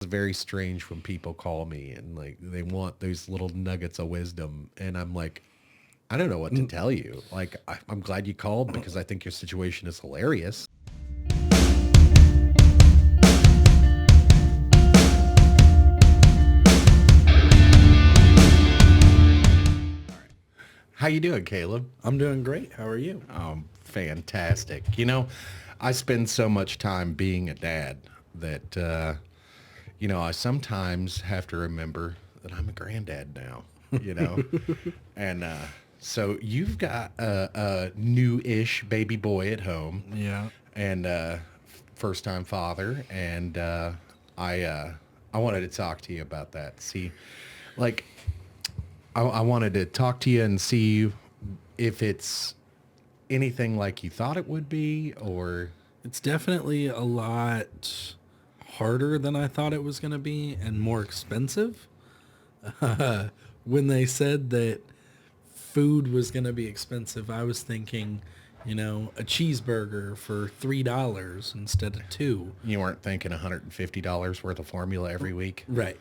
very strange when people call me and like they want those little nuggets of wisdom, and I'm like, I don't know what to tell you. Like, I'm glad you called because I think your situation is hilarious. How you doing, Caleb? I'm doing great. How are you? Fantastic. You know, I spend so much time being a dad that I sometimes have to remember that I'm a granddad now. You know, and so you've got a new-ish baby boy at home, Yeah. and first-time father, and I wanted to talk to you about that. See, like I wanted to talk to you and see if it's anything like you thought it would be, or It's definitely a lot harder than I thought it was going to be and more expensive. When they said that food was going to be expensive, I was thinking, a cheeseburger for $3 instead of two. you weren't thinking $150 worth of formula every week. Right.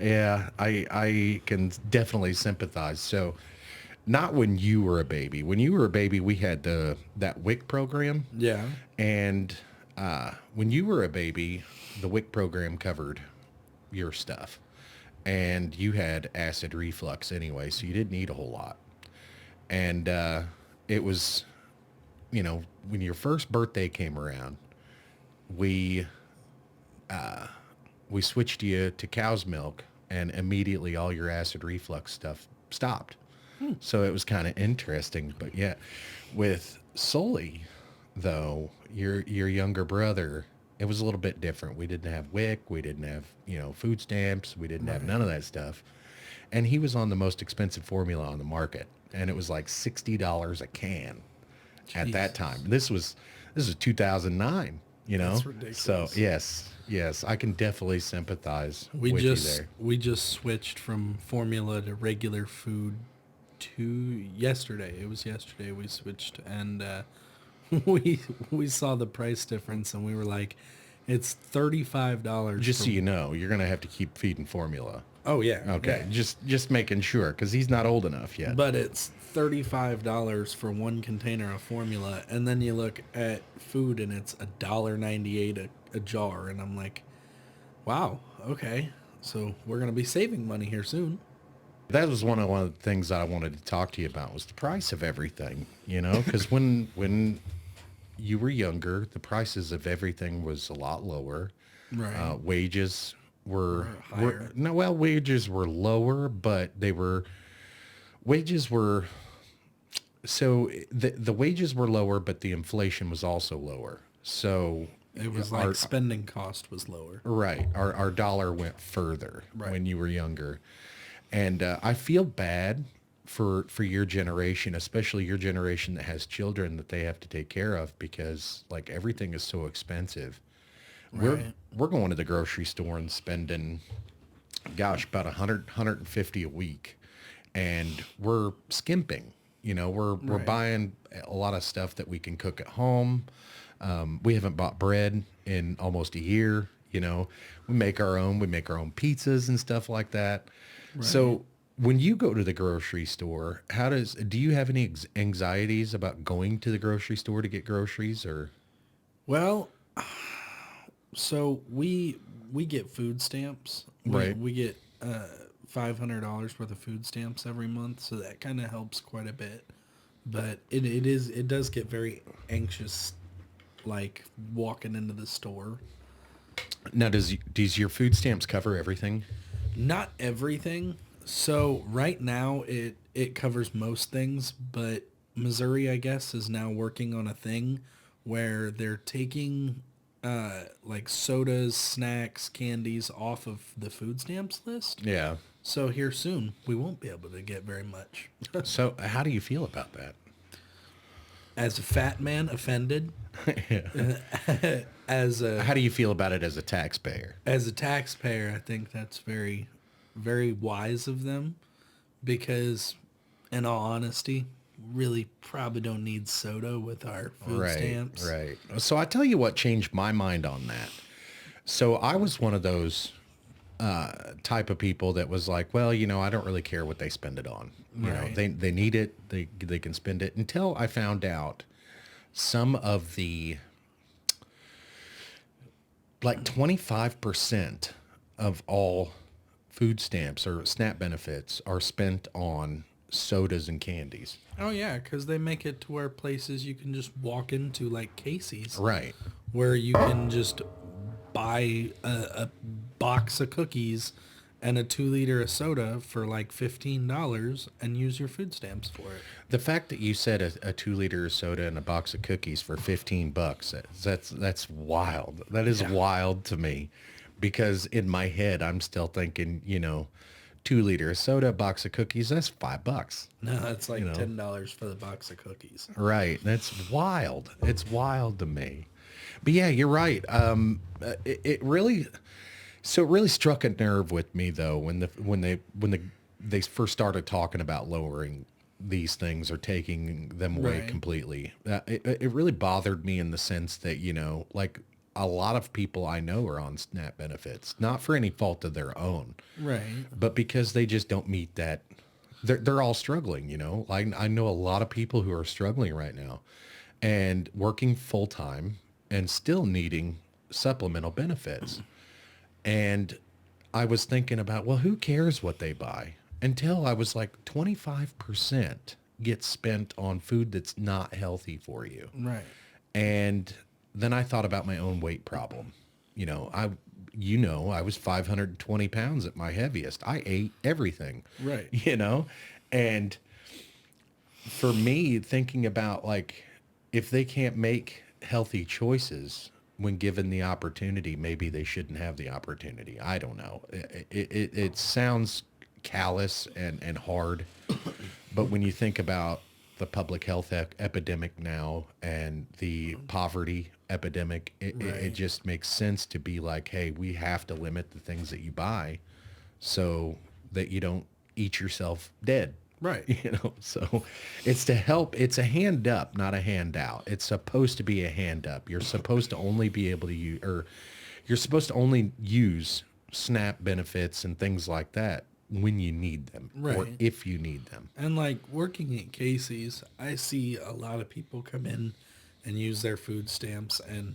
Yeah, I can definitely sympathize. So, not when you were a baby. When you were a baby, we had that WIC program, Yeah. and when you were a baby, the WIC program covered your stuff, and you had acid reflux anyway, so you didn't eat a whole lot. And it was, when your first birthday came around, we we switched you to cow's milk, and immediately all your acid reflux stuff stopped. So it was kind of interesting. But yeah, with Sully, though, your younger brother, it was a little bit different. We didn't have WIC, we didn't have food stamps, we didn't have none of that stuff, and he was on the most expensive formula on the market, and it was like $60 a can at that time. This was 2009. That's So ridiculous. yes, I can definitely sympathize We with you just there. we just switched from formula to regular food to yesterday. It was yesterday we switched, and we saw the price difference, and we were like, it's $35 Just for. so you know, you're gonna have to keep feeding formula. Oh yeah, Okay, yeah. just making sure because he's not old enough yet. But it's $35 for one container of formula, and then you look at food, and it's $1.98 a jar, and I'm like, wow, okay, so we're gonna be saving money here soon. That was one of the things that I wanted to talk to you about was the price of everything. Because when you were younger, the prices of everything was a lot lower. Right. Wages were Or were higher. no well wages were lower, but wages were the wages were lower, but the inflation was also lower. So It was our like spending cost was lower. right our dollar went further Right. when you were younger, and I feel bad for your generation, especially your generation that has children that they have to take care of because like everything is so expensive. We're Right. we're going to the grocery store and spending, gosh, about 150 a week, and we're skimping. We're Right. buying a lot of stuff that we can cook at home. We haven't bought bread in almost a year. We make our own. We make our own pizzas and stuff like that. Right. So when you go to the grocery store, do you have any anxieties about going to the grocery store to get groceries, or Well, so we get food stamps. We right? we get $500 worth of food stamps every month, so that kind of helps quite a bit. But it does get very anxious, like walking into the store. Now, does your food stamps cover everything? Not everything. So right now it covers most things, but Missouri, I guess, is now working on a thing where they're taking like sodas, snacks, candies off of the food stamps list. Yeah. So here soon we won't be able to get very much. So how do you feel about that? As a fat man offended, Yeah. as a How do you feel about it as a taxpayer? as a taxpayer, I think that's very very wise of them because in all honesty, really probably don't need soda with our food Right, stamps. right. So I tell you what changed my mind on that. So I was one of those type of people that was like, well, I don't really care what they spend it on. Right. They need it. They can spend it, until I found out some of the, like, 25% of all food stamps or SNAP benefits are spent on sodas and candies. Oh yeah, because they make it to where places you can just walk into, like Casey's, Right. where you can just buy a box of cookies and a 2 liter of soda for like $15 and use your food stamps for it. The fact that you said a 2 liter of soda and a box of cookies for $15, that's wild. That is Yeah. wild to me, because in my head I'm still thinking, 2 liter of soda, a box of cookies, that's $5. No, it's like You know. $10 for the box of cookies. Right. That's wild. It's wild to me. But yeah, you're right. It really, so it really struck a nerve with me though when they first started talking about lowering these things or taking them away Right. completely. It really bothered me in the sense that, like, a lot of people I know are on SNAP benefits, not for any fault of their own, Right. but because they just don't meet that. They're all struggling, I know a lot of people who are struggling right now and working full time and still needing supplemental benefits. And I was thinking about, well, who cares what they buy? Until I was like, 25% gets spent on food that's not healthy for you. Right. And then I thought about my own weight problem. I was 520 pounds at my heaviest. I ate everything, Right. and for me, thinking about, like, if they can't make healthy choices when given the opportunity, maybe they shouldn't have the opportunity. I don't know. It sounds callous and hard, but when you think about the public health epidemic now and the poverty epidemic, it Right. just makes sense to be like, hey, we have to limit the things that you buy so that you don't eat yourself dead. Right. So it's to help. It's a hand up, not a handout. It's supposed to be a hand up. You're supposed to only be able to use, or you're supposed to only use SNAP benefits and things like that when you need them, or Right. if you need them. And like working at Casey's, I see a lot of people come in and use their food stamps, and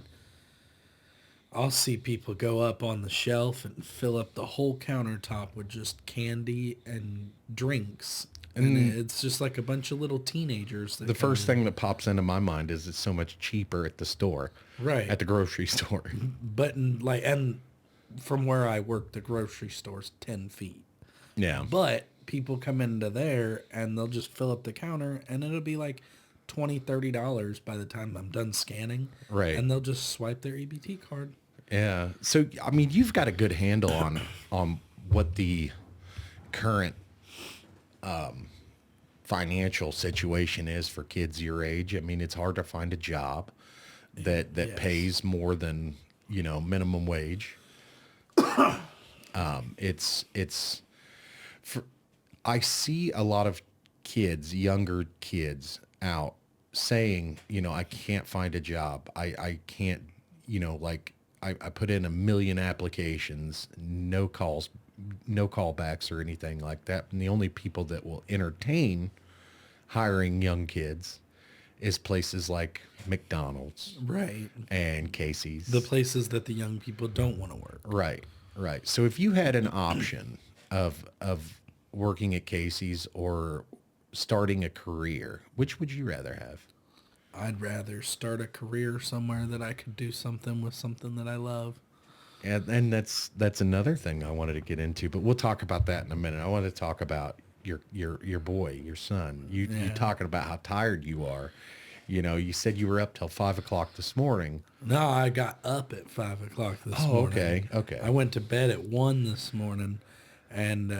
I'll see people go up on the shelf and fill up the whole countertop with just candy and drinks. And it's just like a bunch of little teenagers that The come first in. thing that pops into my mind is it's so much cheaper at the store, Right. at the grocery store. But and from where I work, the grocery store's 10 feet. Yeah. But people come into there and they'll just fill up the counter, and it'll be like $20-$30 by the time I'm done scanning. Right. And they'll just swipe their EBT card. Yeah. So, I mean, you've got a good handle on what the current financial situation is for kids your age. I mean, it's hard to find a job that Yes. pays more than, minimum wage. It's for, I see a lot of kids, younger kids out saying, I can't find a job. I can't, like, I put in a million applications, no calls, no callbacks or anything like that. And the only people that will entertain hiring young kids is places like McDonald's Right. and Casey's. The places that the young people don't want to work. Right, right. So if you had an option of working at Casey's or starting a career, which would you rather have? I'd rather start a career somewhere that I could do something with something that I love. And that's another thing I wanted to get into, but we'll talk about that in a minute. I want to talk about your boy, your son. You Yeah. talking about how tired you are. You said you were up till 5 o'clock this morning. No, I got up at 5 o'clock this Oh, morning. okay. I went to bed at 1 this morning, and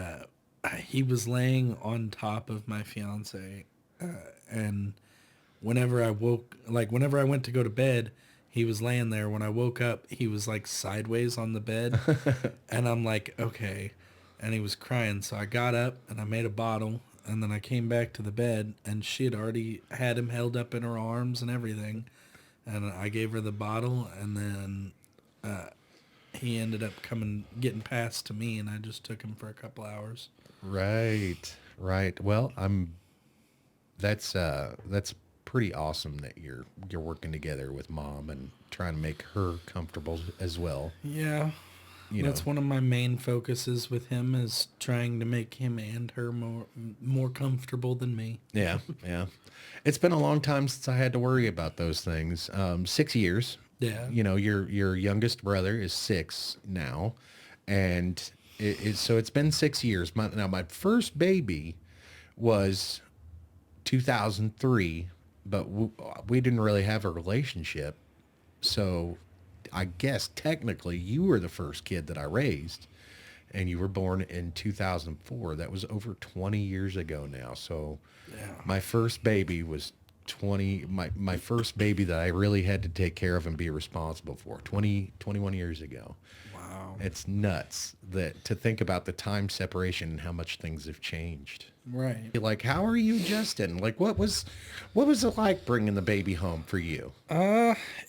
he was laying on top of my fiance, and whenever I went to go to bed, he was laying there. When I woke up, he was like sideways on the bed, and I'm like, okay. And he was crying, so I got up and I made a bottle, and then I came back to the bed, and she had already had him held up in her arms and everything, and I gave her the bottle, and then he ended up getting passed to me, and I just took him for a couple hours. Right. Right. Well, that's pretty awesome that you're working together with mom and trying to make her comfortable as well. Yeah, You know. that's one of my main focuses with him is trying to make him and her more comfortable than me. Yeah, yeah. It's been a long time since I had to worry about those things. 6 years. Yeah. You know, your youngest brother is 6 now, and so it's been 6 years. My first baby was 2003, but we didn't really have a relationship. So I guess technically you were the first kid that I raised, and you were born in 2004. That was over 20 years ago now. So Yeah. my first baby was 20, my first baby that I really had to take care of and be responsible for 21 years ago. Wow. It's nuts that to think about the time separation and how much things have changed. Right. Like, how are you, Justin? Like, what was it like bringing the baby home for you?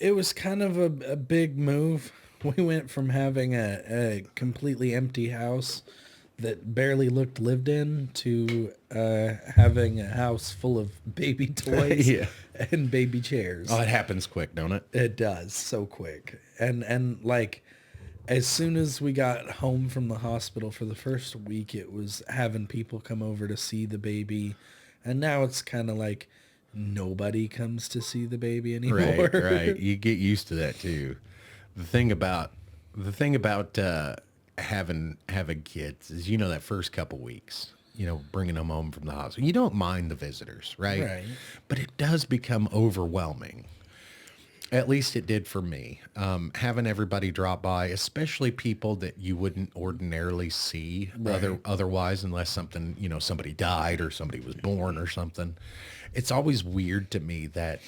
It was kind of a big move. We went from having a completely empty house that barely looked lived in to having a house full of baby toys Yeah. and baby chairs. Oh, it happens quick, don't it? It does so quick. And like as soon as we got home from the hospital for the first week, it was having people come over to see the baby. And now it's kind of like nobody comes to see the baby anymore. Right, right. You get used to that too. The thing about having kids is, that first couple weeks, bringing them home from the hospital, you don't mind the visitors, right? Right. But it does become overwhelming. At least it did for me. Having everybody drop by, especially people that you wouldn't ordinarily see Right. otherwise, unless something, somebody died or somebody was born or something. It's always weird to me that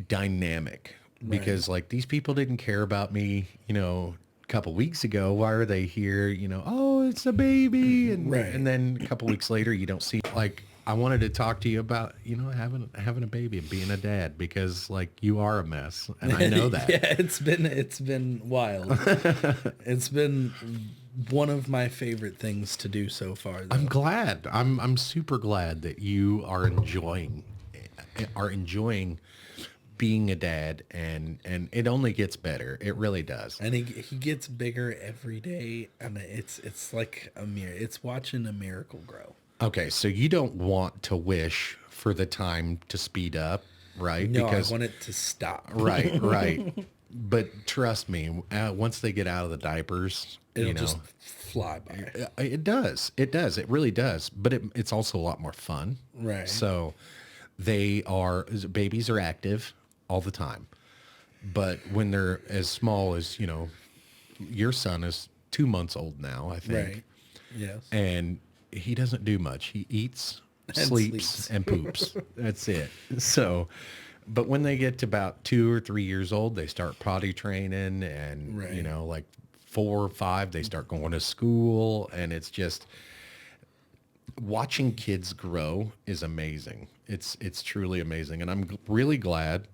dynamic because like these people didn't care about me, a couple weeks ago. Why are they here? Oh, it's a baby. And Right. and then a couple weeks later, you don't see like, I wanted to talk to you about, having a baby and being a dad because like you are a mess and I know that. Yeah, it's been wild. It's been one of my favorite things to do so far, though. I'm glad. I'm super glad that you are enjoying being a dad and it only gets better. It really does. And he gets bigger every day, and it's like it's watching a miracle grow. Okay, so you don't want to wish for the time to speed up, right? No, I want it to stop. Right, right. But trust me, once they get out of the diapers, It'll just fly by. it does. It does. It really does. But it's also a lot more fun. Right. So babies are active all the time. But when they're as small as, your son is 2 months old now, I think. Right. Yes. And he doesn't do much. He eats, And sleeps, sleeps. and poops. That's it. So, but when they get to about 2 or 3 years old, they start potty training and, Right. like 4 or 5, they start going to school. And it's just watching kids grow is amazing. It's truly amazing. And I'm really glad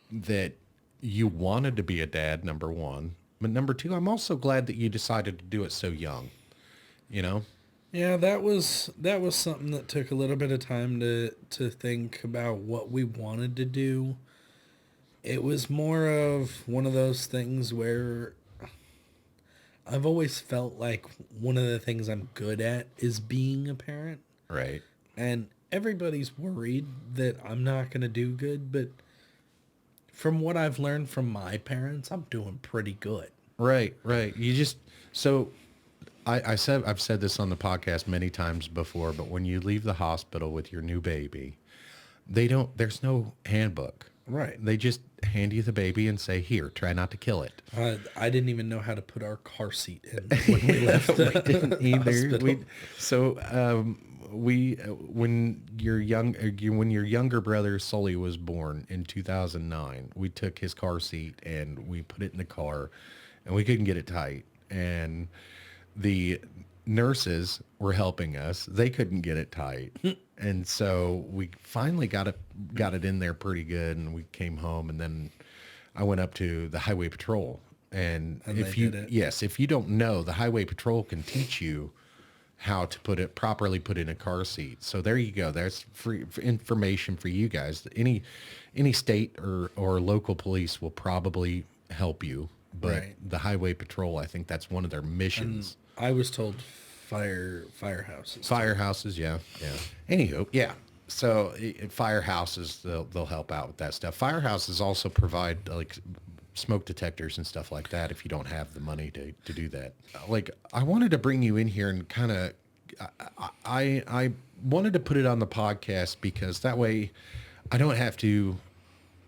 that you wanted to be a dad, number one. But number two, I'm also glad that you decided to do it so young, Yeah, that was something that took a little bit of time to think about what we wanted to do. It was more of one of those things where I've always felt like one of the things I'm good at is being a parent. Right. And everybody's worried that I'm not going to do good, but from what I've learned from my parents, I'm doing pretty good. Right, right. So I've said this on the podcast many times before, but when you leave the hospital with your new baby, there's no handbook. Right. They just hand you the baby and say, here, try not to kill it. I didn't even know how to put our car seat in when we left the We didn't either. hospital. When your younger brother Sully was born in 2009, we took his car seat and we put it in the car and we couldn't get it tight. And the nurses were helping us. They couldn't get it tight. And so we finally got it in there pretty good. And we came home and then I went up to the highway patrol And And if they you, did it. yes, if you don't know, the highway patrol can teach you how to properly put in a car seat. So there you go. There's free information for you guys. Any state or local police will probably help you, but Right. the highway patrol, I think that's one of their And missions. I was told firehouses. Firehouses, yeah, yeah. Anywho, yeah. So firehouses, they'll help out with that stuff. Firehouses also provide like smoke detectors and stuff like that if you don't have the money to do that. Like I wanted to bring you in here and kind of, I wanted to put it on the podcast because that way I don't have to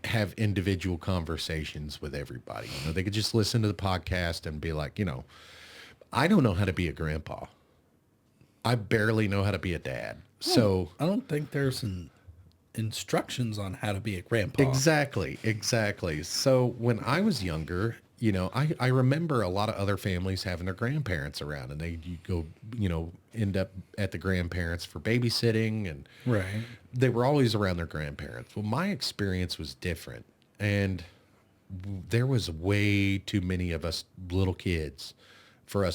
have individual conversations with everybody. You know, they could just listen to the podcast and be like, you know, I don't know how to be a grandpa. I barely know how to be a dad. So I don't think there's instructions on how to be a grandpa. exactly. So when I was younger, you know, I remember a lot of other families having their grandparents around and you go, you know, end up at the grandparents for babysitting and Right. they were always around their grandparents. Well, my experience was different and there was way too many of us little kids for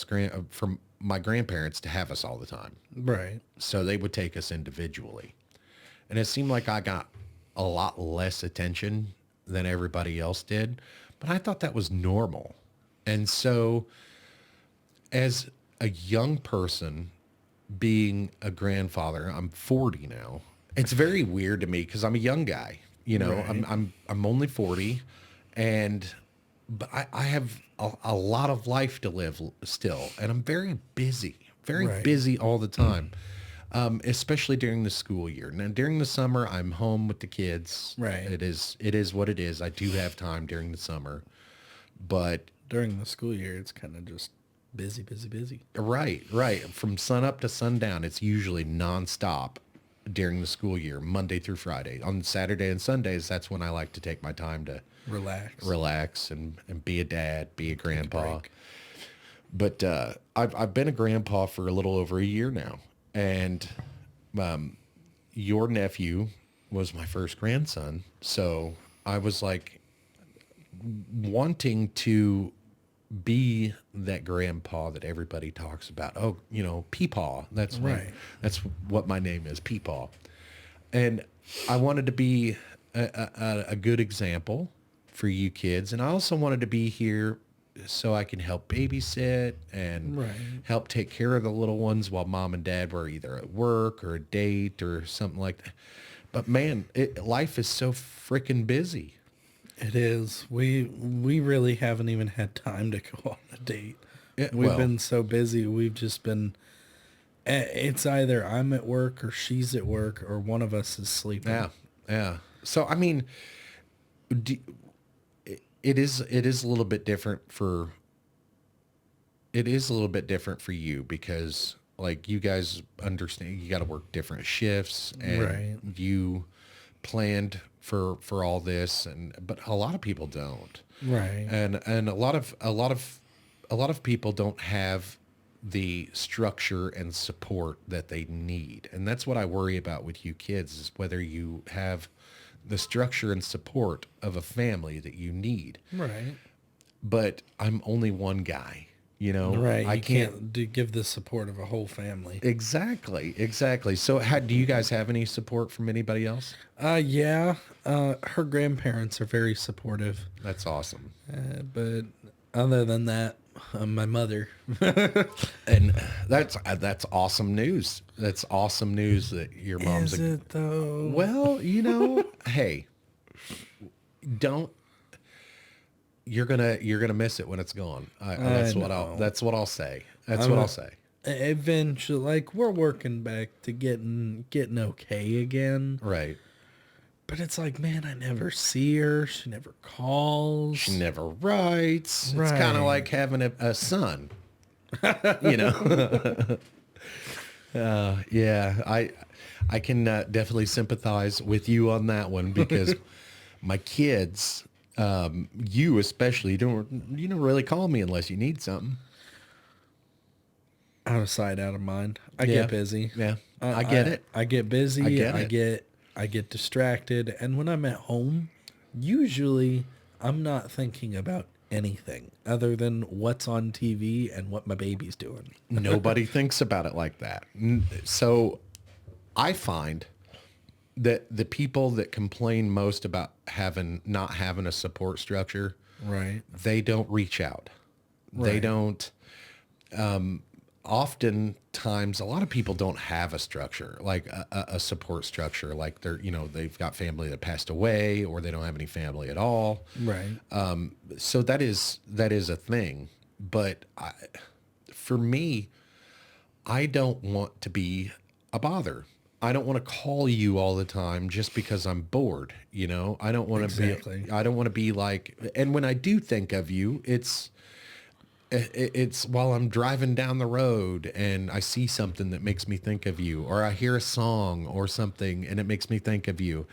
from my grandparents to have us all the time. Right. So they would take us individually. And it seemed like I got a lot less attention than everybody else did, but I thought that was normal. And so as a young person being a grandfather, I'm 40 now. It's very weird to me because I'm a young guy. You know, Right. I'm only 40 but I have a lot of life to live still, and I'm very busy, very Right. busy all the time, especially during the school year. Now, during the summer, I'm home with the kids. Right. It is what it is. I do have time during the summer, but During the school year, it's kind of just busy. right. From sun up to sundown, it's usually nonstop during the school year, Monday through Friday. On Saturday and Sundays, that's when I like to take my time to relax and be a dad, be a grandpa. break. But I've been a grandpa for a little over a year now, and your nephew was my first grandson, so I was like wanting to be that grandpa that everybody talks about. Oh, you know, Peepaw. Right. That's what my name is, Peepaw. And I wanted to be a good example for you kids. And I also wanted to be here so I can help babysit and Right. help take care of the little ones while mom and dad were either at work or a date or something like that. But man, life is so freaking busy. It is. We really haven't even had time to go on a date. We've well- been so busy. We've just been. It's either I'm at work or she's at work or one of us is sleeping. Yeah. So I mean, it is a little bit different for. It is a little bit different for you because like you guys understand you got to work different shifts and Right. you planned for all this but a lot of people don't. Right. And a lot of people don't have the structure and support that they need. And that's what I worry about with you kids is whether you have the structure and support of a family that you need. Right. But I'm only one guy, you know. Right. I You can't give the support of a whole family. Exactly. So do you guys have any support from anybody else? Yeah. Her grandparents are very supportive. That's awesome. But other than that, my mother. And that's awesome news. That's awesome news that your mom's Is it though? Well, you know, hey, don't. You're gonna miss it when it's gone. That's what I'll say. That's what I'll say. Eventually, like we're working back to getting okay again. Right. But it's like, man, I never see her. She never calls. She never writes. It's Right. kind of like having a son. You know. Yeah, I can definitely sympathize with you on that one because my kids, you especially, you don't really call me unless you need something. Out of sight, out of mind. I Yeah. get busy. Yeah, I get it. I get busy. I get I get distracted. And when I'm at home, usually I'm not thinking about anything other than what's on TV and what my baby's doing. Nobody thinks about it like that. So I find that the people that complain most about not having a support structure, Right. they don't reach out. They Right. don't. Oftentimes, a lot of people don't have a structure, like a support structure. Like they've got family that passed away, or they don't have any family at all. Right. So that is a thing. But for me, I don't want to be a bother. I don't want to call you all the time just because I'm bored. I don't want to Exactly. I don't want to be like, and when I do think of you, it's while I'm driving down the road and I see something that makes me think of you, or I hear a song or something and it makes me think of you.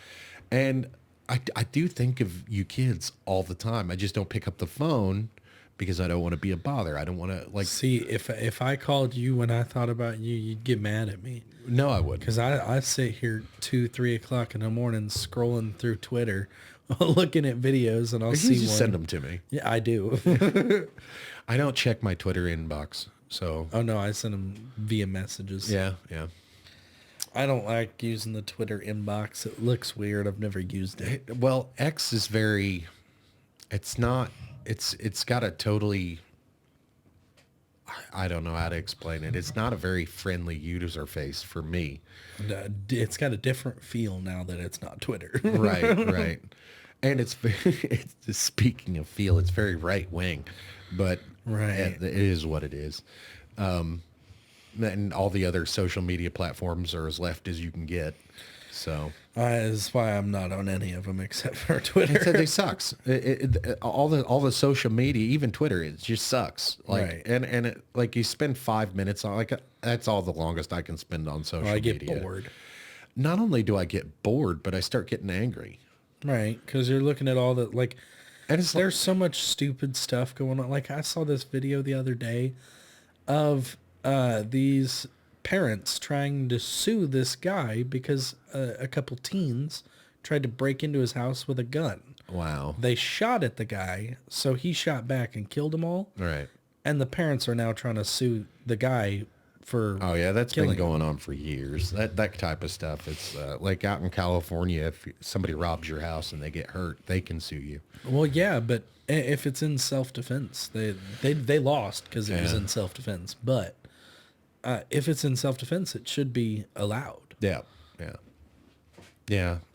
And I do think of you kids all the time. I just don't pick up the phone because I don't want to be a bother. I don't want to See, if I called you when I thought about you, you'd get mad at me. no, I wouldn't. Because I sit here 2-3 o'clock in the morning scrolling through Twitter, looking at videos, and I'll You see just one. send them to me. Yeah, I do. I don't check my Twitter inbox. So Oh no, I send them via messages. yeah. I don't like using the Twitter inbox. It looks weird. I've never used it. Well, X is it's got a totally, I don't know how to explain it. It's not a very friendly user face for me. And, it's got a different feel now that it's not Twitter. Right. And speaking of feel, it's very right wing, but Right. it is what it is. And all the other social media platforms are as left as you can get. So That's why I'm not on any of them except for Twitter. it sucks. All the social media, even Twitter, it just sucks. Like, Right. and it, like you spend 5 minutes on, like, that's all the longest I can spend on social I media. get bored. Not only do I get bored, but I start getting angry. Right, because you're looking at all the, like, And it's there's so much stupid stuff going on. Like, I saw this video the other day of these parents trying to sue this guy because a couple teens tried to break into his house with a gun. wow. They shot at the guy, so he shot back and killed them all. Right. And the parents are now trying to sue the guy for Oh yeah, that's killing been going on for years. That type of stuff. It's like out in California, if somebody robs your house and they get hurt, they can sue you. Well, yeah, but if it's in self-defense, they lost because it was Yeah. in self-defense. But if it's in self-defense, it should be allowed. Yeah.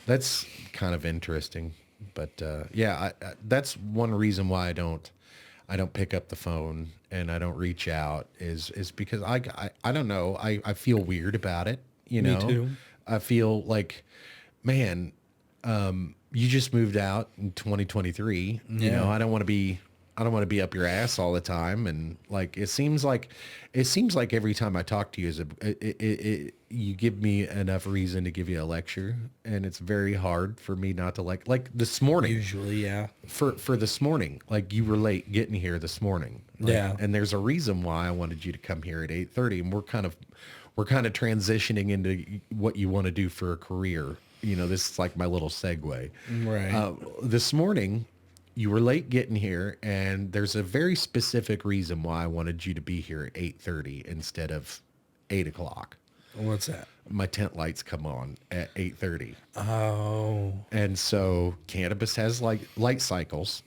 That's kind of interesting, but that's one reason why I don't pick up the phone and I don't reach out is because I don't know. I feel weird about it. You Me know, too. I feel like, man, you just moved out in 2023. You know, Yeah. I don't want to be up your ass all the time. And like, it seems like every time I talk to you you give me enough reason to give you a lecture, and it's very hard for me not to like this morning. Usually, yeah. For this morning, like, you were late getting here this morning. Like, Yeah. and there's a reason why I wanted you to come here at 8:30, and we're kind of transitioning into what you want to do for a career. This is like my little segue. Right. This morning, you were late getting here, and there's a very specific reason why I wanted you to be here at 8:30 instead of 8 o'clock. What's that? My tent lights come on at 8:30. Oh, And so cannabis has like light cycles,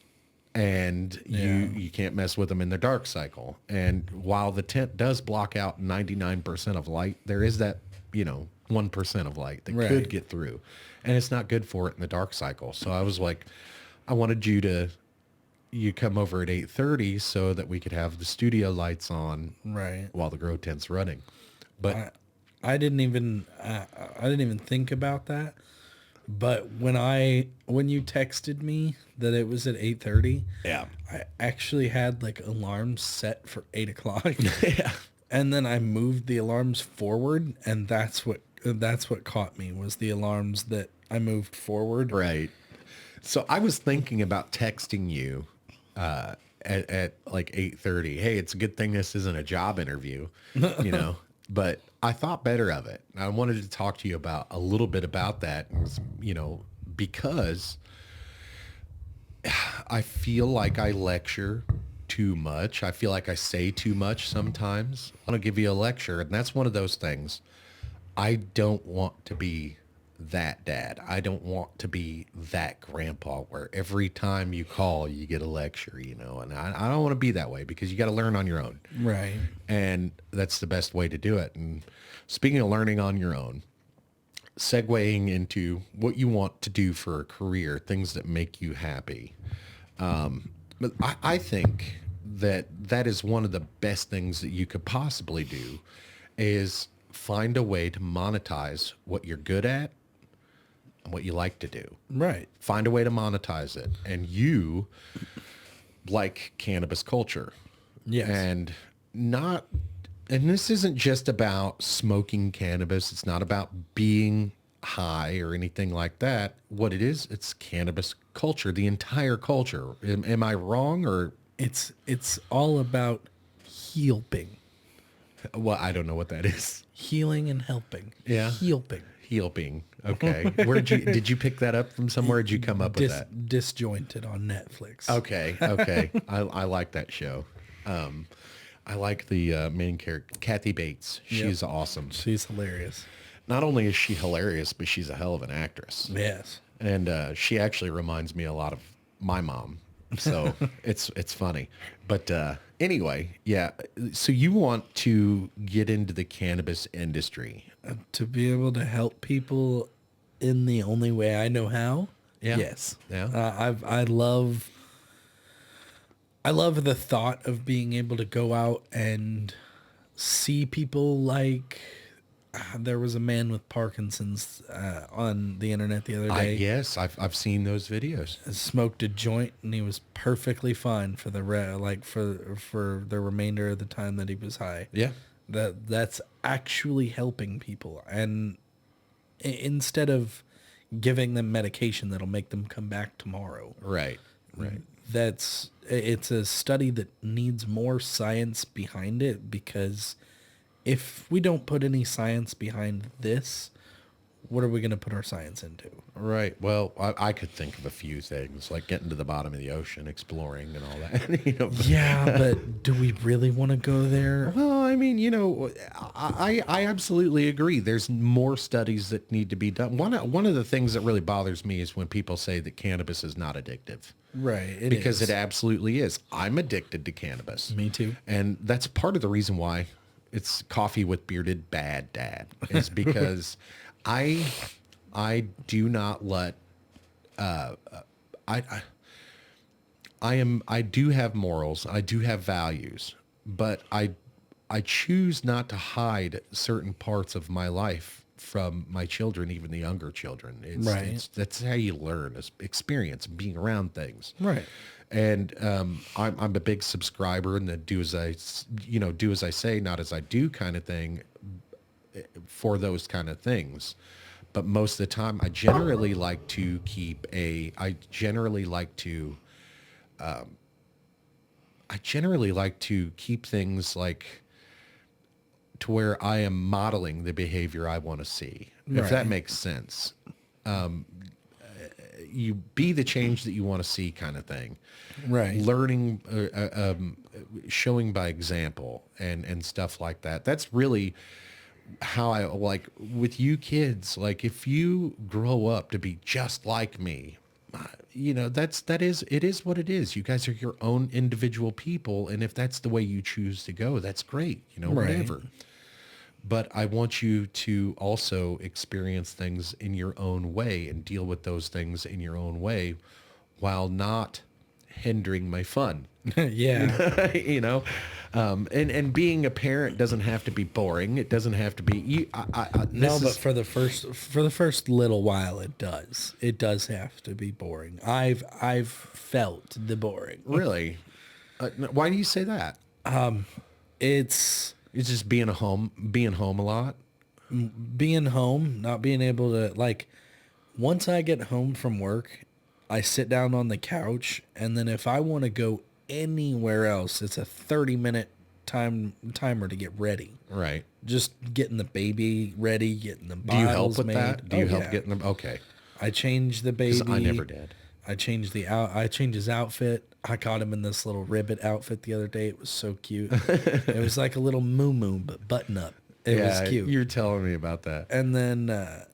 and you can't mess with them in the dark cycle. And while the tent does block out 99% of light, there is that, 1% of light that Right. could get through, and it's not good for it in the dark cycle. So I was like, I wanted you come over at 8:30 so that we could have the studio lights on right. while the grow tent's running. But I didn't even think about that. But when you texted me that it was at 8:30, yeah. I actually had like alarms set for 8 o'clock. Yeah. And then I moved the alarms forward, and that's what caught me was the alarms that I moved forward. Right. So I was thinking about texting you at like 8:30. Hey, it's a good thing this isn't a job interview, but I thought better of it. I wanted to talk to you about a little bit about that, because I feel like I lecture too much. I feel like I say too much sometimes. I want to give you a lecture, and that's one of those things. I don't want to be that dad. I don't want to be that grandpa where every time you call, you get a lecture, and I don't want to be that way because you got to learn on your own. Right. And that's the best way to do it. And speaking of learning on your own, segueing into what you want to do for a career, things that make you happy. But I think that is one of the best things that you could possibly do is find a way to monetize what you're good at and what you like to do. Right. Find a way to monetize it. And you like cannabis culture. Yes. And this isn't just about smoking cannabis. It's not about being high or anything like that. What it is, it's cannabis culture, the entire culture. Am I wrong or? It's all about helping. Well, I don't know what that is. Healing and helping. Yeah. Helping. Okay. Did you pick that up from somewhere? Did you come up with that? Disjointed on Netflix. Okay. I like that show. I like the main character, Kathy Bates. She's awesome. She's hilarious. Not only is she hilarious, but she's a hell of an actress. Yes. And she actually reminds me a lot of my mom. So it's funny. But anyway, yeah. So you want to get into the cannabis industry. To be able to help people in the only way I know how. Yeah. Yes. Yeah. I love the thought of being able to go out and see people like there was a man with Parkinson's on the internet the other day. Yes, I've seen those videos. Smoked a joint and he was perfectly fine for the for the remainder of the time that he was high. Yeah. That's actually helping people, and instead of giving them medication that'll make them come back tomorrow. Right. It's a study that needs more science behind it, because if we don't put any science behind this, what are we going to put our science into? Right. Well, I could think of a few things, like getting to the bottom of the ocean, exploring and all that. Yeah, but do we really want to go there? Well, I mean, I absolutely agree. There's more studies that need to be done. One of the things that really bothers me is when people say that cannabis is not addictive. Right. Because it absolutely is. I'm addicted to cannabis. Me too. And that's part of the reason why it's coffee with bearded bad dad, is because I do not let I do have morals, I do have values, but I choose not to hide certain parts of my life from my children, even the younger children. That's how you learn, is experience, being around things. Right. And I'm a big subscriber in the do as I say, not as I do kind of thing, for those kind of things. But most of the time, I generally like to keep things like to where I am modeling the behavior I want to see, if that makes sense. You be the change that you want to see, kind of thing. Right. Learning, showing by example and stuff like that. That's really how I like with you kids. Like, if you grow up to be just like me, it is what it is. You guys are your own individual people. And if that's the way you choose to go, that's great, whatever. But I want you to also experience things in your own way and deal with those things in your own way while not hindering my fun. Yeah. And being a parent doesn't have to be boring. It doesn't have to be but for the first little while it does. It does have to be boring. I've felt the boring. Really? Why do you say that? It's just being home a lot. Being home, not being able to, like, once I get home from work, I sit down on the couch, and then if I want to go anywhere else, it's a 30-minute timer to get ready. Right. Just getting the baby ready, getting the bottles Do you help with made. that? Do you help getting them? Okay. I change the baby. I never did. I changed his outfit. I caught him in this little ribbit outfit the other day. It was so cute. It was like a little moo but button up. It was cute. You're telling me about that. And then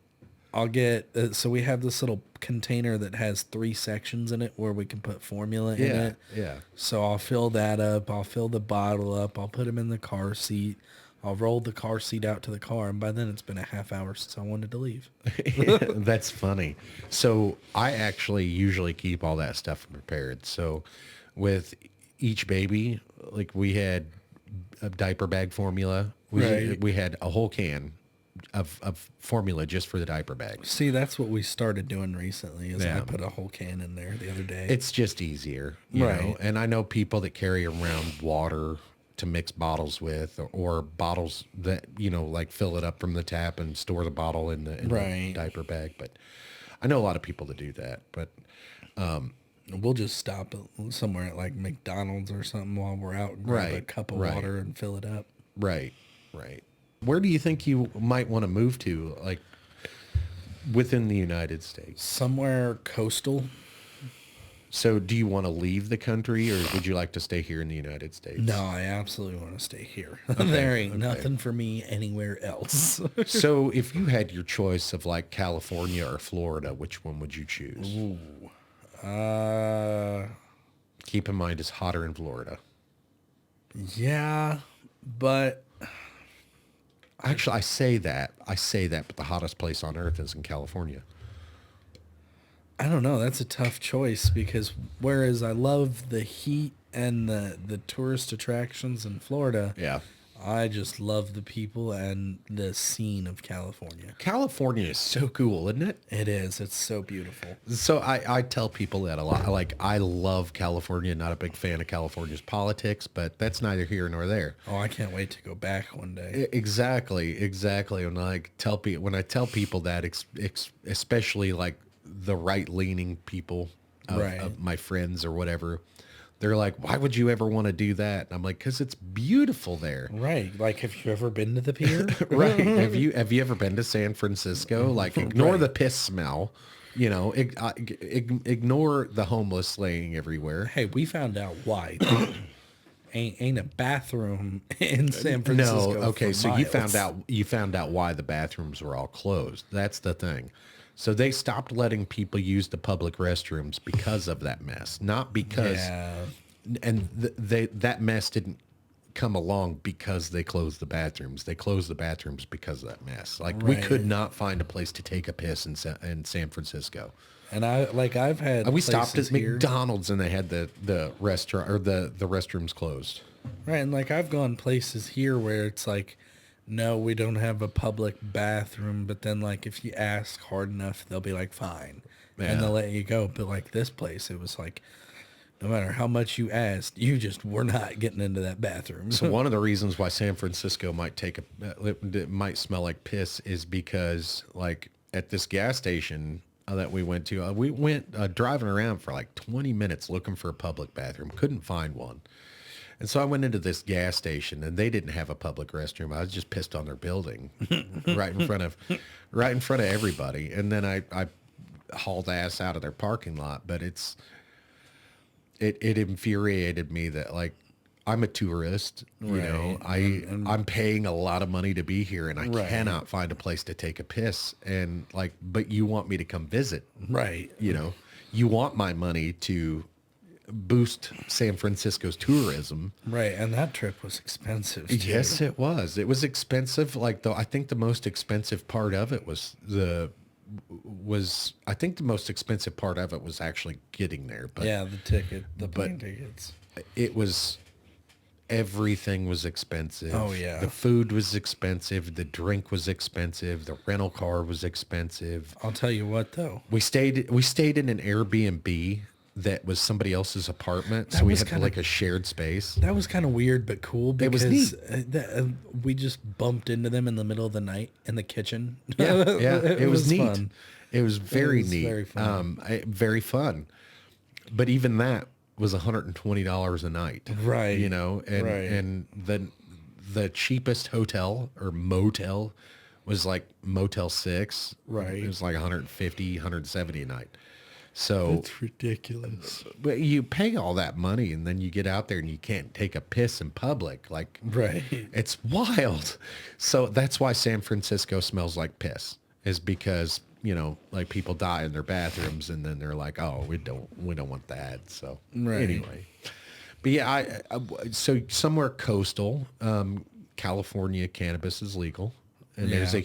I'll get so we have this little container that has 3 sections in it where we can put formula in it. Yeah. So I'll fill that up. I'll fill the bottle up. I'll put him in the car seat. I'll roll the car seat out to the car, and by then it's been a half hour since I wanted to leave. That's funny. So I actually usually keep all that stuff prepared. So with each baby, like we had a diaper bag formula. We had a whole can of formula just for the diaper bags. See, that's what we started doing recently is I put a whole can in there the other day. It's just easier, you know? And I know people that carry around water to mix bottles with or bottles that, you know, like fill it up from the tap and store the bottle in the diaper bag. But I know a lot of people that do that, but we'll just stop somewhere at like McDonald's or something while we're out and grab a cup of water and fill it up. Right. Where do you think you might want to move to, like within the United States? Somewhere coastal. So do you want to leave the country or would you like to stay here in the United States? No, I absolutely want to stay here. There ain't nothing for me anywhere else. So if you had your choice of like California or Florida, which one would you choose? Ooh. Keep in mind it's hotter in Florida. Yeah, but actually I say that, but the hottest place on earth is in California. I don't know. That's a tough choice because whereas I love the heat and the tourist attractions in Florida, I just love the people and the scene of California. California is so cool, isn't it? It is. It's so beautiful. So I tell people that a lot. Like, I love California. Not a big fan of California's politics, but that's neither here nor there. Oh, I can't wait to go back one day. Exactly. When I tell people that, especially like the right-leaning people of my friends or whatever, they're like, why would you ever want to do that? And I'm like, because it's beautiful there. Right. Like, have you ever been to the pier? Right. Have you ever been to San Francisco? Like, ignore the piss smell. You know, ignore the homeless laying everywhere. Hey, we found out why. Ain't a bathroom in San Francisco. No, okay, so miles. you found out why the bathrooms were all closed. That's the thing. So they stopped letting people use the public restrooms because of that mess, not because. Yeah. And that mess didn't come along because they closed the bathrooms. They closed the bathrooms because of that mess. Like we could not find a place to take a piss in San Francisco. And I've had we stopped at here. McDonald's and they had the restaurant or the restrooms closed. Right, and like I've gone places here where it's like, no, we don't have a public bathroom, but then like if you ask hard enough, they'll be like, fine, and they'll let you go. But like this place, it was like, no matter how much you asked, you just were not getting into that bathroom. So one of the reasons why San Francisco it might smell like piss is because like at this gas station that we went to, we went driving around for like 20 minutes looking for a public bathroom, couldn't find one. And so I went into this gas station and they didn't have a public restroom. I was just pissed on their building right in front of everybody. And then I hauled ass out of their parking lot, but it infuriated me that like I'm a tourist, you know, I'm paying a lot of money to be here and I cannot find a place to take a piss and like, but you want me to come visit, Right. You know, you want my money to boost San Francisco's tourism. Right, and that trip was expensive too. Yes, it was. It was expensive. Like though, I think the most expensive part of it was actually getting there. But yeah, the plane tickets. It was everything was expensive. Oh yeah, the food was expensive. The drink was expensive. The rental car was expensive. I'll tell you what though, we stayed in an Airbnb that was somebody else's apartment, so we had like a shared space. That was kind of weird but cool because it was neat. We just bumped into them in the middle of the night in the kitchen. Yeah, it was neat. Fun. It was very neat. Very fun. Very fun. But even that was $120 a night. Right. You know, and the cheapest hotel or motel was like Motel 6. Right. It was like $150, $170 a night. So It's ridiculous. but you pay all that money and then you get out there and you can't take a piss in public. Like, Right. it's wild. So that's why San Francisco smells like piss, is because, like people die in their bathrooms and then they're like, oh, we don't want that. So Right. anyway, but yeah, so somewhere coastal, California, cannabis is legal, and there's Yeah. a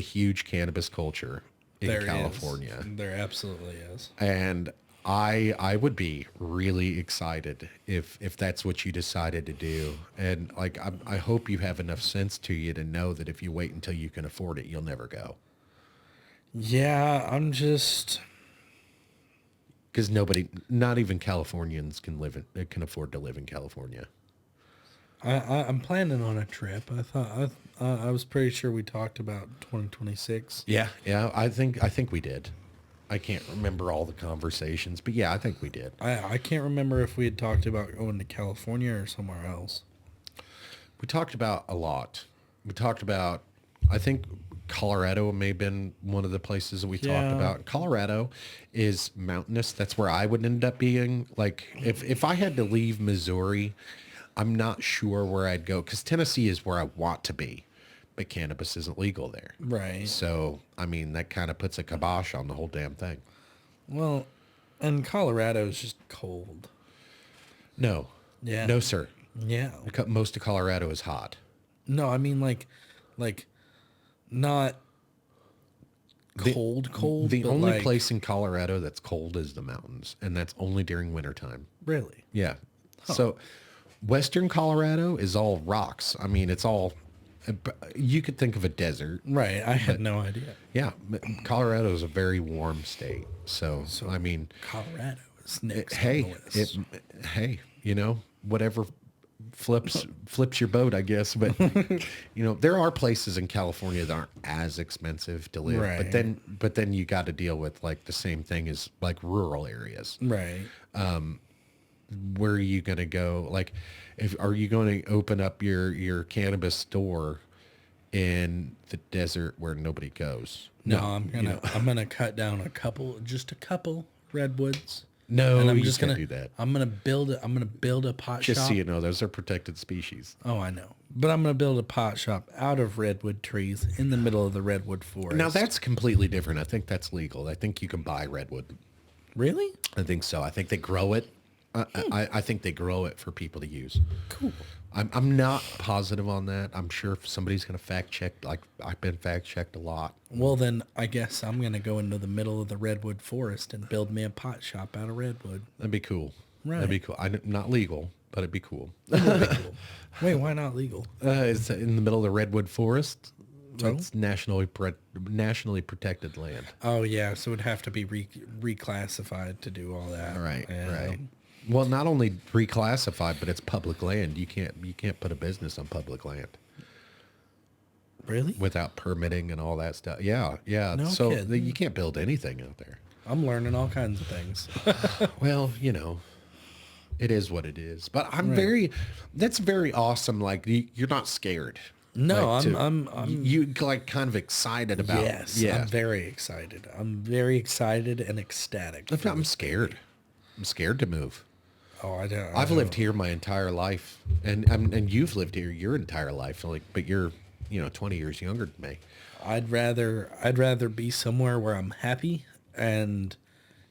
huge cannabis culture in There is. California. There absolutely is. And I would be really excited if that's what you decided to do. And like I hope you have enough sense to you to know that if you wait until you can afford it, you'll never go. Yeah, I'm just... Because not even Californians can afford to live in California. I'm planning on a trip. I was pretty sure we talked about 2026. Yeah, I think we did. I can't remember all the conversations, but yeah, I think we did. I can't remember if we had talked about going to California or somewhere else. We talked about a lot. We talked about, I think Colorado may have been one of the places that we talked Yeah. about. Colorado is mountainous. That's where I would end up being. Like, if I had to leave Missouri, I'm not sure where I'd go, because Tennessee is where I want to be, but cannabis isn't legal there. Right. So, I mean, that kind of puts a kibosh on the whole damn thing. Well, and Colorado is just cold. No. Yeah. No, sir. Yeah. Most of Colorado is hot. No, I mean like not cold, The but only like, place in Colorado that's cold is the mountains, and that's only during wintertime. really. Yeah. So Western Colorado is all rocks. I mean, it's all, you could think of a desert. Right. I had no idea. Yeah. Colorado is a very warm state. So I mean, Colorado is next on hey, the list. hey, whatever flips your boat, I guess. But, there are places in California that aren't as expensive to live. Right. But then you got to deal with like the same thing as like rural areas. Right. Where are you going to go? Like, are you going to open up your cannabis store in the desert where nobody goes? No, I'm gonna cut down a couple redwoods. No, And I'm you just can't gonna do that. I'm gonna build a pot Just shop. so you know, those are protected species. Oh, I know. But I'm gonna build a pot shop out of redwood trees in the middle of the redwood forest. Now that's completely different. I think that's legal. I think you can buy redwood. really I think so. I think they grow it. I think they grow it for people to use. cool. I'm not positive on that. I'm sure if somebody's going to fact check, like I've been fact checked a lot. Well, then I guess I'm gonna go into the middle of the redwood forest and build me a pot shop out of redwood. That'd be cool. Right. That'd be cool. Not legal, but it'd be cool. Wait, why not legal? It's in the middle of the redwood forest. So? That's nationally protected land. Oh yeah, so it'd have to be reclassified to do all that. Right. Yeah. Right. Well, not only reclassified, but it's public land. You can't put a business on public land Really? without permitting and all that stuff. Yeah. Yeah. No So kidding. you can't build anything out there. I'm learning all kinds of things. Well, it is what it is. But Right. that's very awesome. Like you're not scared. No, Like, I'm you like kind of excited about. yes, Yeah. I'm very excited. I'm very excited and ecstatic. I'm scared. I'm scared to move. Oh, I've lived here my entire life, and you've lived here your entire life. Like, but you're 20 years younger than me. I'd rather be somewhere where I'm happy and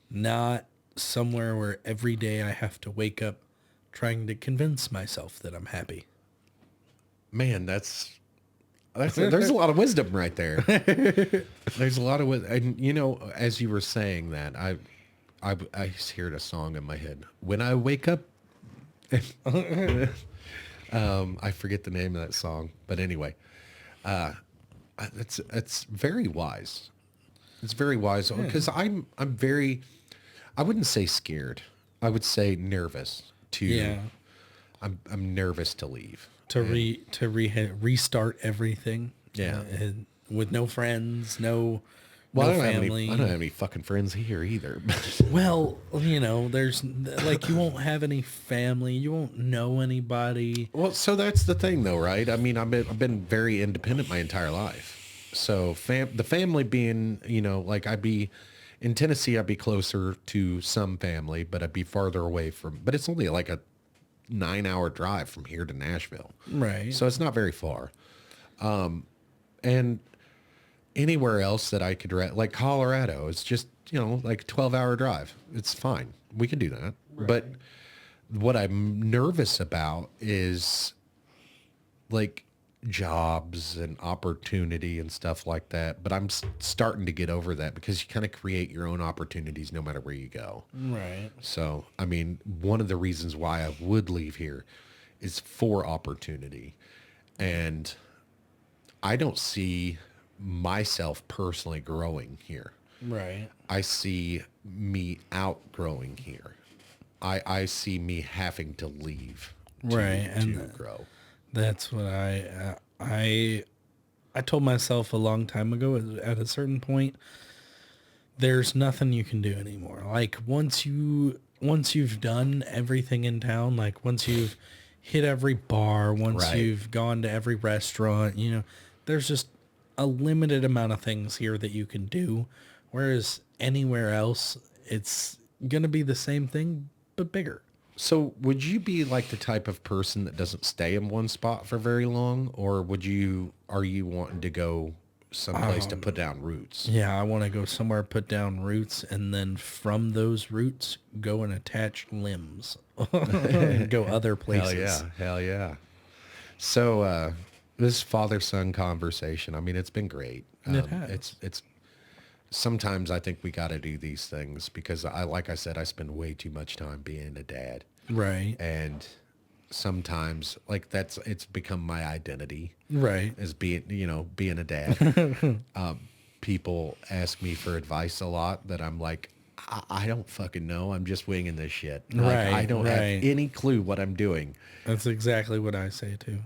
not somewhere where every day I have to wake up trying to convince myself that I'm happy. Man, there's a lot of wisdom right there. There's a lot of wisdom, and as you were saying that, I heard a song in my head. When I wake up, I forget the name of that song, but anyway, it's very wise. It's very wise because I'm very, I wouldn't say scared. I would say nervous to. Yeah. I'm nervous to leave. To restart everything. Yeah. And with no friends, no Well, no I don't family. have any fucking friends here either. Well, there's like you won't have any family. You won't know anybody. Well, so that's the thing, though, right? I mean, I've been very independent my entire life. So the family being, like I'd be, In Tennessee, I'd be closer to some family, but I'd be farther away from, but it's only like a 9-hour drive from here to Nashville. Right. So it's not very far. And anywhere else that I could, like Colorado, it's just, like a 12-hour drive. It's fine. We can do that. Right. But what I'm nervous about is like jobs and opportunity and stuff like that. But I'm starting to get over that because you kind of create your own opportunities no matter where you go. Right. So, I mean, one of the reasons why I would leave here is for opportunity. And I don't see myself personally growing here. Right. I see me outgrowing here. I see me having to leave Right. to And grow. that's what I told myself a long time ago. At a certain point, there's nothing you can do anymore. Like once you've done everything in town, like once you've hit every bar, once Right. you've gone to every restaurant, there's just a limited amount of things here that you can do. Whereas anywhere else, it's gonna be the same thing but bigger. So would you be like the type of person that doesn't stay in one spot for very long, or are you wanting to go someplace to put down roots? Yeah, I want to go somewhere, put down roots, and then from those roots, go and attach limbs. Go other places. Hell yeah. Hell yeah. So, this father-son conversation, I mean, it's been great. It has. It's sometimes I think we got to do these things because like I said, I spend way too much time being a dad. Right. And sometimes like it's become my identity Right. as being a dad. People ask me for advice a lot that I'm like, I don't fucking know. I'm just winging this shit. Like, Right, I don't have right. any clue what I'm doing. That's exactly what I say too.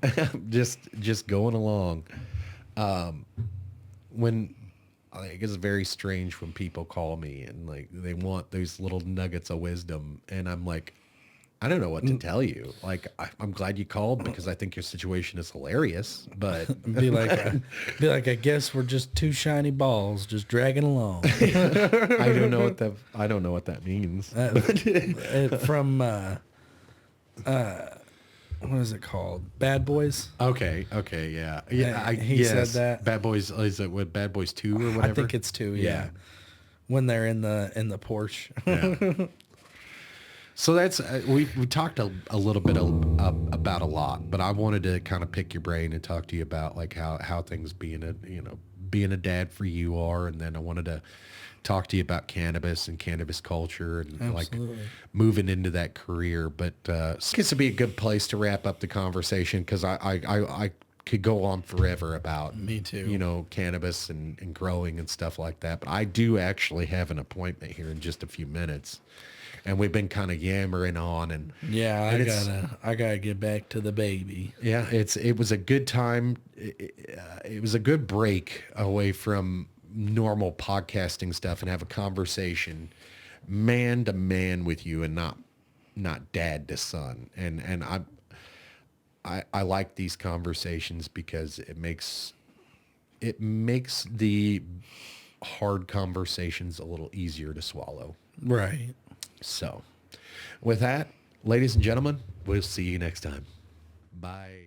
just going along. When like it's very strange when people call me and like they want those little nuggets of wisdom, and I'm like, I don't know what to tell you. Like, I'm glad you called because I think your situation is hilarious, but Be like, I guess we're just two shiny balls just dragging along. I don't know what that means. From what is it called? Bad Boys. Okay, yeah. He said that. Bad Boys, is it with Bad Boys 2 or whatever? I think it's two. Yeah. Yeah. When they're in the Porsche. Yeah. So that's we talked a little bit about a lot, but I wanted to kind of pick your brain and talk to you about like how things being a dad for you are, and then I wanted to talk to you about cannabis and cannabis culture and Absolutely. like moving into that career. But I guess it'd be a good place to wrap up the conversation because I could go on forever about Me too. Cannabis and growing and stuff like that. But I do actually have an appointment here in just a few minutes. And we've been kind of yammering on, and Yeah, I gotta get back to the baby. yeah, it was a good time. It was a good break away from normal podcasting stuff and have a conversation, man to man with you, and not dad to son. And I like these conversations because it makes the hard conversations a little easier to swallow. Right. So, with that, ladies and gentlemen, we'll see you next time. Bye.